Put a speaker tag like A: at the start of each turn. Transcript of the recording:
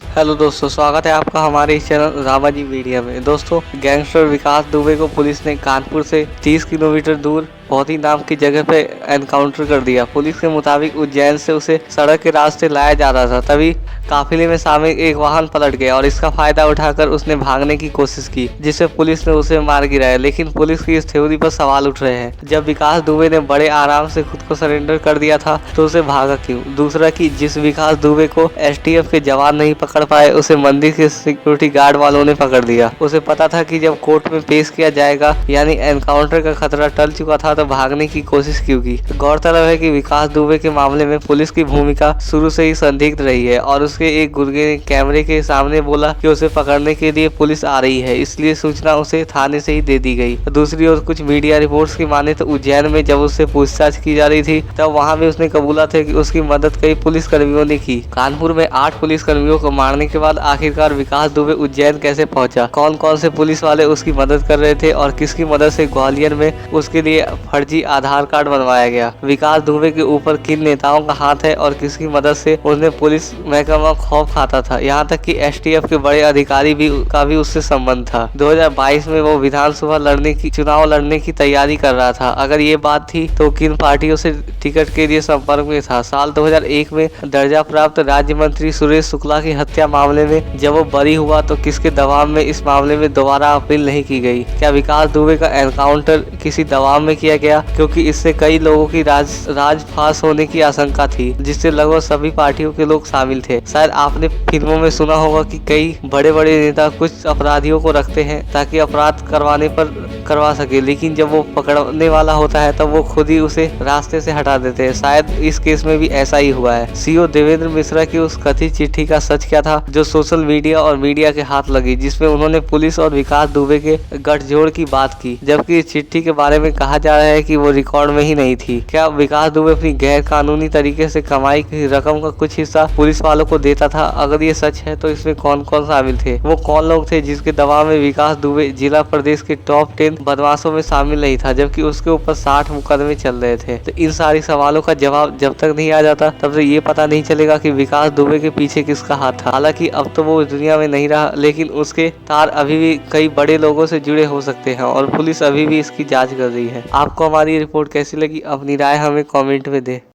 A: Hello दोस्तों, स्वागत है आपका हमारे इस चैनल रामाजी मीडिया में। दोस्तों, गैंगस्टर विकास दुबे को पुलिस ने कानपुर से 30 किलोमीटर दूर पौधी नाम की जगह पे एनकाउंटर कर दिया। पुलिस के मुताबिक उज्जैन से उसे सड़क के रास्ते लाया जा रहा था, तभी काफिले में शामिल एक वाहन पलट गया और इसका फायदा उठाकर उसने भागने की कोशिश की, जिससे पुलिस ने उसे मार गिराया। लेकिन पुलिस की इस थ्योरी पर सवाल उठ रहे हैं। जब विकास दुबे ने बड़े आराम से खुद को सरेंडर कर दिया था तो उसे भागा क्यों? दूसरा कि जिस विकास दुबे को एसटीएफ के जवान नहीं पकड़ पाए, उसे मंदिर के सिक्योरिटी गार्ड वालों ने पकड़ दिया। उसे पता था कि जब कोर्ट में पेश किया जाएगा, यानी एनकाउंटर का खतरा टल चुका था, तो भागने की कोशिश क्यों की? गौरतलब है कि विकास दुबे के मामले में पुलिस की भूमिका शुरू से ही संदिग्ध रही है और उसके एक गुर्गे ने कैमरे के सामने बोला कि उसे पकड़ने के लिए पुलिस आ रही है, इसलिए सूचना उसे थाने से ही दे दी गई। दूसरी ओर कुछ मीडिया रिपोर्ट्स की माने तो उज्जैन में जब उससे पूछताछ की जा रही थी, तब वहां भी उसने कबूला था कि उसकी मदद कई पुलिस कर्मियों ने की। कानपुर में 8 पुलिस कर्मियों को मारने के बाद आखिरकार विकास दुबे उज्जैन कैसे पहुंचा? कौन कौन से पुलिस वाले उसकी मदद कर रहे थे और किसकी मदद से ग्वालियर में उसके लिए फर्जी आधार कार्ड बनवाया गया? विकास दुबे के ऊपर किन नेताओं का हाथ है और किसकी मदद से उसने पुलिस महकमा खौफ खाता था? यहाँ तक कि एसटीएफ के बड़े अधिकारी का भी उससे संबंध था। 2022 में वो विधानसभा चुनाव लड़ने की तैयारी कर रहा था। अगर ये बात थी तो किन पार्टियों से टिकट के लिए संपर्क में था? साल 2001 में दर्जा प्राप्त राज्य मंत्री सुरेश शुक्ला की हत्या मामले में जब वो बरी हुआ तो किसके दबाव में इस मामले में दोबारा अपील नहीं की गई? क्या विकास दुबे का एनकाउंटर किसी दबाव में किया गया? क्योंकि इससे कई लोगों की राजफांस होने की आशंका थी, जिससे लगभग सभी पार्टियों के लोग शामिल थे। शायद आपने फिल्मों में सुना होगा कि कई बड़े बड़े नेता कुछ अपराधियों को रखते हैं ताकि अपराध करवा सके, लेकिन जब वो पकड़ने वाला होता है तब वो खुद ही उसे रास्ते से हटा देते हैं। शायद इस केस में भी ऐसा ही हुआ है। सीओ देवेंद्र मिश्रा की उस कथित चिट्ठी का सच क्या था जो सोशल मीडिया और मीडिया के हाथ लगी, जिसमें उन्होंने पुलिस और विकास दुबे के गठजोड़ की बात की, जबकि इस चिट्ठी के बारे में कहा जा रहा है कि वो रिकॉर्ड में ही नहीं थी? क्या विकास दुबे अपनी गैर कानूनी तरीके से कमाई की रकम का कुछ हिस्सा पुलिस वालों को देता था? अगर ये सच है तो इसमें कौन कौन शामिल थे? वो कौन लोग थे जिसके दबाव में विकास दुबे जिला प्रदेश के टॉप 10 बदमाशों में शामिल नहीं था, जबकि उसके ऊपर 60 मुकदमे चल रहे थे? तो इन सारी सवालों का जवाब जब तक नहीं आ जाता तब तक ये पता नहीं चलेगा कि विकास दुबे के पीछे किसका हाथ था। हालांकि अब तो वो इस दुनिया में नहीं रहा, लेकिन उसके तार अभी भी कई बड़े लोगों से जुड़े हो सकते हैं और पुलिस अभी भी इसकी जांच कर रही है। आपको हमारी रिपोर्ट कैसी लगी? अपनी राय हमें कमेंट में दें।